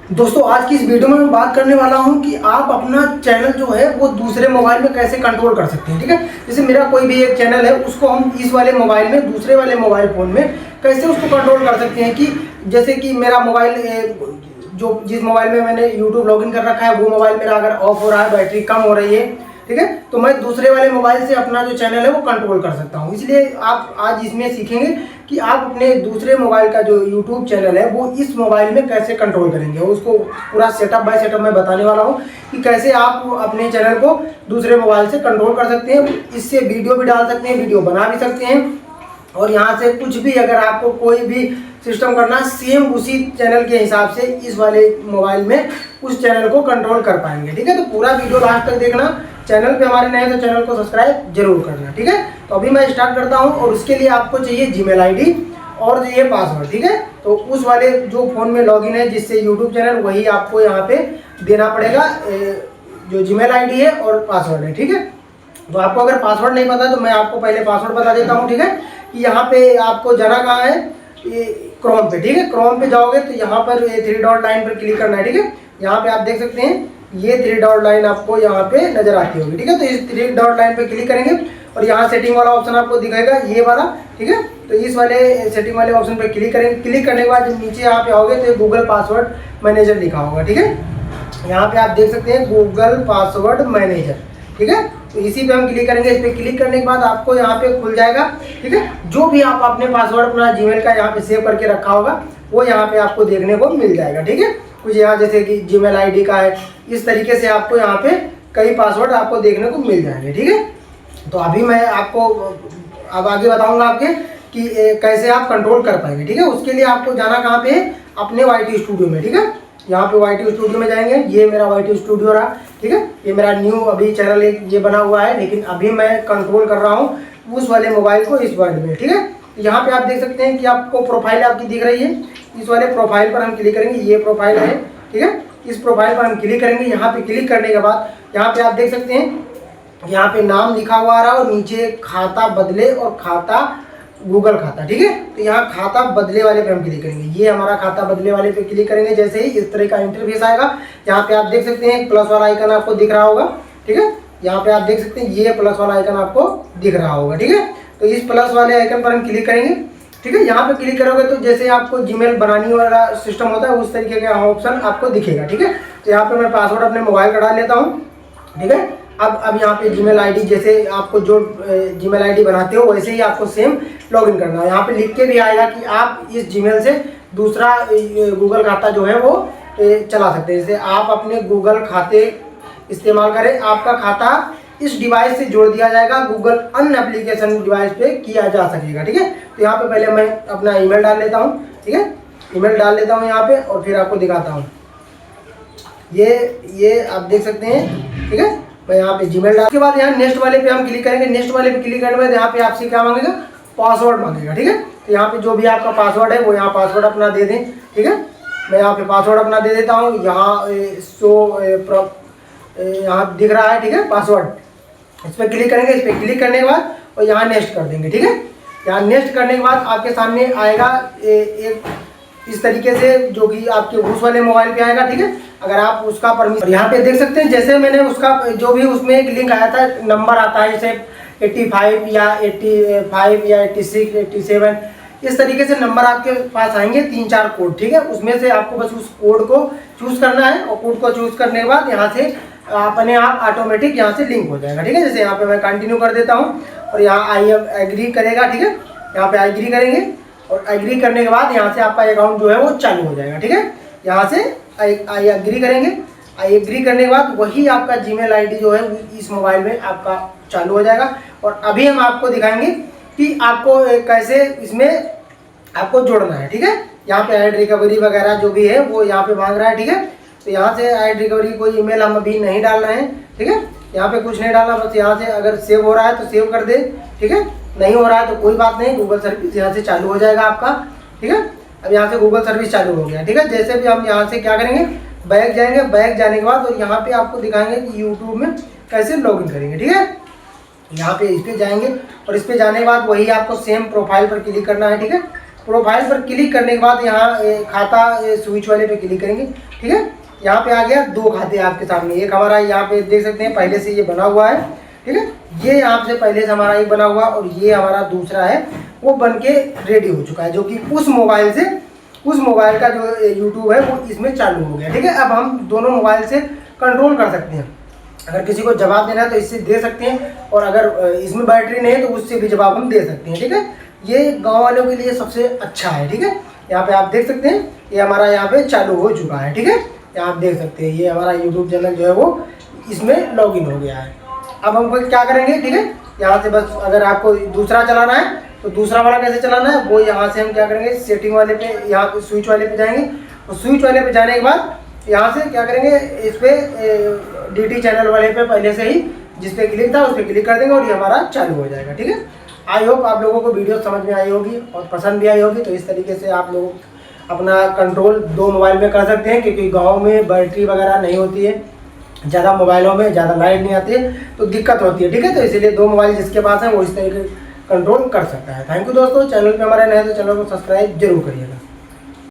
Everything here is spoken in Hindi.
दोस्तों आज की इस वीडियो में मैं बात करने वाला हूं कि आप अपना चैनल जो है वो दूसरे मोबाइल में कैसे कंट्रोल कर सकते हैं। ठीक है, जैसे मेरा कोई भी एक चैनल है उसको हम इस वाले मोबाइल में दूसरे वाले मोबाइल फ़ोन में कैसे उसको कंट्रोल कर सकते हैं कि जैसे कि मेरा मोबाइल जो जिस मोबाइल में मैंने यूट्यूब लॉगिन कर रखा है वो मोबाइल मेरा अगर ऑफ हो रहा है, बैटरी कम हो रही है, ठीक है, तो मैं दूसरे वाले मोबाइल से अपना जो चैनल है वो कंट्रोल कर सकता हूँ। इसलिए आप आज इसमें सीखेंगे कि आप अपने दूसरे मोबाइल का जो यूट्यूब चैनल है वो इस मोबाइल में कैसे कंट्रोल करेंगे। उसको पूरा सेटअप बाय सेटअप मैं बताने वाला हूँ कि कैसे आप अपने चैनल को दूसरे मोबाइल से कंट्रोल कर सकते हैं। इससे वीडियो भी डाल सकते हैं, वीडियो बना भी सकते हैं, और यहाँ से कुछ भी अगर आपको कोई भी सिस्टम करना सेम उसी चैनल के हिसाब से इस वाले मोबाइल में उस चैनल को कंट्रोल कर पाएंगे। ठीक है, तो पूरा वीडियो लास्ट तक देखना। चैनल पे हमारे नए तो चैनल को सब्सक्राइब जरूर करना। ठीक है, तो अभी मैं स्टार्ट करता हूँ और उसके लिए आपको चाहिए जीमेल आईडी और ये पासवर्ड। ठीक है, तो उस वाले जो फ़ोन में लॉगिन है जिससे यूट्यूब चैनल, वही आपको यहाँ पे देना पड़ेगा, जो जीमेल आईडी है और पासवर्ड है। ठीक है, तो आपको अगर पासवर्ड नहीं पता तो मैं आपको पहले पासवर्ड बता देता हूँ। ठीक है, कि यहाँ पे आपको जाना कहाँ है, ये क्रोम पे। ठीक है, क्रोम पे जाओगे तो यहाँ पर ये 3 डॉट लाइन पर क्लिक करना है। ठीक है, यहाँ पे आप देख सकते हैं ये 3 डॉट लाइन आपको यहाँ पे नजर आती होगी। ठीक है, तो इस 3 डॉट लाइन पे क्लिक करेंगे और यहाँ सेटिंग वाला ऑप्शन आपको दिखाएगा, ये वाला। ठीक है, तो इस वाले सेटिंग वाले ऑप्शन पे क्लिक करेंगे। क्लिक करने के बाद जब नीचे यहाँ पे आओगे तो गूगल पासवर्ड मैनेजर लिखा होगा। ठीक है, यहाँ पे आप देख सकते हैं गूगल पासवर्ड मैनेजर। ठीक है, तो इसी पे हम क्लिक करेंगे। इस पे क्लिक करने के बाद आपको यहाँ पे खुल जाएगा। ठीक है, जो भी आप अपने पासवर्ड अपना जीमेल का यहाँ पे सेव करके रखा होगा वो यहाँ पे आपको देखने को मिल जाएगा। ठीक है, कुछ यहाँ जैसे कि जीमेल आईडी का है, इस तरीके से आपको यहाँ पे कई पासवर्ड आपको देखने को मिल जाएंगे। ठीक है, तो अभी मैं आपको अब आगे बताऊंगा आपके कि कैसे आप कंट्रोल कर पाएंगे। ठीक है, उसके लिए आपको जाना कहाँ पे है, अपने YT स्टूडियो में। ठीक है, यहाँ पे YT स्टूडियो में जाएंगे। ये मेरा YT स्टूडियो रहा। ठीक है, ये मेरा न्यू अभी चैनल एक ये बना हुआ है, लेकिन अभी मैं कंट्रोल कर रहा हूँ उस वाले मोबाइल को इस वाले में। ठीक है, यहाँ पे आप देख सकते हैं कि आपको प्रोफाइल आपकी दिख रही है। इस वाले प्रोफाइल पर हम क्लिक करेंगे, ये प्रोफाइल है। ठीक है, इस प्रोफाइल पर हम क्लिक करेंगे। यहाँ पे क्लिक करने के बाद यहाँ पे आप देख सकते हैं यहाँ पे नाम लिखा हुआ आ रहा है और नीचे खाता बदले और खाता गूगल खाता। ठीक है, तो यहाँ खाता बदले वाले पे हम क्लिक करेंगे। ये हमारा खाता बदले वाले पे क्लिक करेंगे। जैसे ही इस तरह का इंटरफेस आएगा, यहाँ पे आप देख सकते हैं प्लस वाला आइकन आपको दिख रहा होगा। ठीक है, यहाँ पे आप देख सकते हैं ये प्लस वाला आइकन आपको दिख रहा होगा। ठीक है, तो इस प्लस वाले आइकन पर हम क्लिक करेंगे। ठीक है, यहाँ पे क्लिक करोगे तो जैसे आपको जीमेल बनाने वाला सिस्टम होता है उस तरीके का ऑप्शन आपको दिखेगा। ठीक है, तो यहाँ पे मैं पासवर्ड अपने मोबाइल का डाल लेता हूँ। ठीक है, अब यहाँ पे जीमेल आईडी, जैसे आपको जो जीमेल आईडी बनाते हो वैसे ही आपको सेम लॉगिन करना है। यहाँ पे लिख के भी आएगा कि आप इस जीमेल से दूसरा गूगल खाता जो है वो चला सकते हैं। जैसे आप अपने गूगल खाते इस्तेमाल करें, आपका खाता इस डिवाइस से जोड़ दिया जाएगा, गूगल अन्य एप्लीकेशन डिवाइस पे किया जा सकेगा। ठीक है, तो यहाँ पे पहले मैं अपना ईमेल डाल लेता हूँ। ठीक है, ईमेल डाल लेता हूँ यहाँ पे और फिर आपको दिखाता हूँ। ये आप देख सकते हैं। ठीक है, मैं यहाँ पे जीमेल डाल के बाद यहाँ नेक्स्ट वाले पे हम क्लिक करेंगे। नेक्स्ट वाले पे क्लिक करने के बाद यहाँ पे आपसे क्या मांगेगा, पासवर्ड मांगेगा। ठीक है, तो यहाँ पे जो भी आपका पासवर्ड है वो यहाँ पासवर्ड अपना दे दें। ठीक है, मैं यहाँ पे पासवर्ड अपना दे देता हूँ। यहाँ यहाँ दिख रहा है। ठीक है, पासवर्ड, इस पर क्लिक करेंगे। इस पर क्लिक करने के बाद और यहाँ नेक्स्ट कर देंगे। ठीक है, यहाँ नेक्स्ट करने के बाद आपके सामने आएगा एक इस तरीके से, जो कि आपके उस वाले मोबाइल पे आएगा। ठीक है, अगर आप उसका परमिशन, यहाँ पे देख सकते हैं जैसे मैंने उसका जो भी उसमें एक लिंक आया था, नंबर आता है जैसे 85 या 85 या 86 87, इस तरीके से नंबर आपके पास आएंगे 3-4 कोड। ठीक है, उसमें से आपको बस उस कोड को चूज़ करना है और कोड को चूज़ करने के बाद यहाँ से अपने आप ऑटोमेटिक यहाँ से लिंक हो जाएगा। ठीक है, जैसे यहाँ पे मैं कंटिन्यू कर देता हूँ और यहाँ आई एग्री करेगा। ठीक है, यहाँ पे एग्री करेंगे और एग्री करने के बाद यहाँ से आपका अकाउंट जो है वो चालू हो जाएगा। ठीक है, यहाँ से आई एग्री करेंगे। आई एग्री करने के बाद वही आपका जीमेल आईडी जो है इस मोबाइल में आपका चालू हो जाएगा। और अभी हम आपको दिखाएंगे कि आपको कैसे इसमें आपको जोड़ना है। ठीक है, यहाँ पे ऐड रिकवरी वगैरह जो भी है वो यहाँ पे मांग रहा है। ठीक है, तो यहाँ से ऐड रिकवरी कोई ईमेल हम अभी नहीं डाल रहे हैं। ठीक है, यहाँ पे कुछ नहीं डालना, बस यहाँ से अगर सेव हो रहा है तो सेव कर दे। ठीक है, नहीं हो रहा है तो कोई बात नहीं, गूगल सर्विस यहाँ से चालू हो जाएगा आपका। ठीक है, अब यहाँ से गूगल सर्विस चालू हो गया। ठीक है, जैसे भी हम यहाँ से क्या करेंगे, बैक जाएंगे। बैक जाने के बाद और यहाँ पे आपको दिखाएंगे कि यूट्यूब में कैसे लॉगिन करेंगे। ठीक है, यहाँ पे इस पे जाएंगे और इस पे जाने के बाद वही आपको सेम प्रोफाइल पर क्लिक करना है। ठीक है, प्रोफाइल पर क्लिक करने के बाद यहाँ खाता स्विच वाले पे क्लिक करेंगे। ठीक है, यहाँ पे आ गया 2 खाते आपके सामने। एक हमारा यहाँ पे देख सकते हैं पहले से ये बना हुआ है। ठीक है, ये यहाँ से पहले से हमारा एक बना हुआ और ये हमारा दूसरा है वो बन के रेडी हो चुका है, जो कि उस मोबाइल का जो यूट्यूब है वो इसमें चालू हो गया। ठीक है, अब हम दोनों मोबाइल से कंट्रोल कर सकते हैं। अगर किसी को जवाब देना है तो इससे दे सकते हैं, और अगर इसमें बैटरी नहीं है तो उससे भी जवाब हम दे सकते हैं। ठीक है, ये गांव वालों के लिए सबसे अच्छा है। ठीक है, यहाँ पे आप देख सकते हैं ये हमारा यहाँ पे चालू हो चुका है। ठीक है, यहाँ आप देख सकते हैं ये हमारा यूट्यूब चैनल जो है वो इसमें लॉगिन हो गया है। अब हम क्या करेंगे, ठीक है, यहाँ से बस अगर आपको दूसरा चलाना है तो दूसरा वाला कैसे चलाना है वो यहाँ से हम क्या करेंगे, सेटिंग वाले पे, यहाँ पे स्विच वाले पे जाएंगे, और स्विच वाले पे जाने के बाद यहाँ से क्या करेंगे, इस पर DT चैनल वाले पे पहले से ही जिस पे क्लिक था उस पर क्लिक कर देंगे और ये हमारा चालू हो जाएगा। ठीक है, आई होप आप लोगों को वीडियो समझ में आई होगी और पसंद भी आई होगी। तो इस तरीके से आप लोग अपना कंट्रोल 2 मोबाइल में कर सकते हैं, क्योंकि गाँव में बैटरी वगैरह नहीं होती है, ज़्यादा मोबाइलों में ज़्यादा लाइट नहीं आती है तो दिक्कत होती है। ठीक है, तो इसीलिए 2 मोबाइल जिसके पास है वो इस तरीके कंट्रोल कर सकता है। थैंक यू दोस्तों, चैनल पे हमारे नए तो चैनल को सब्सक्राइब जरूर करिएगा।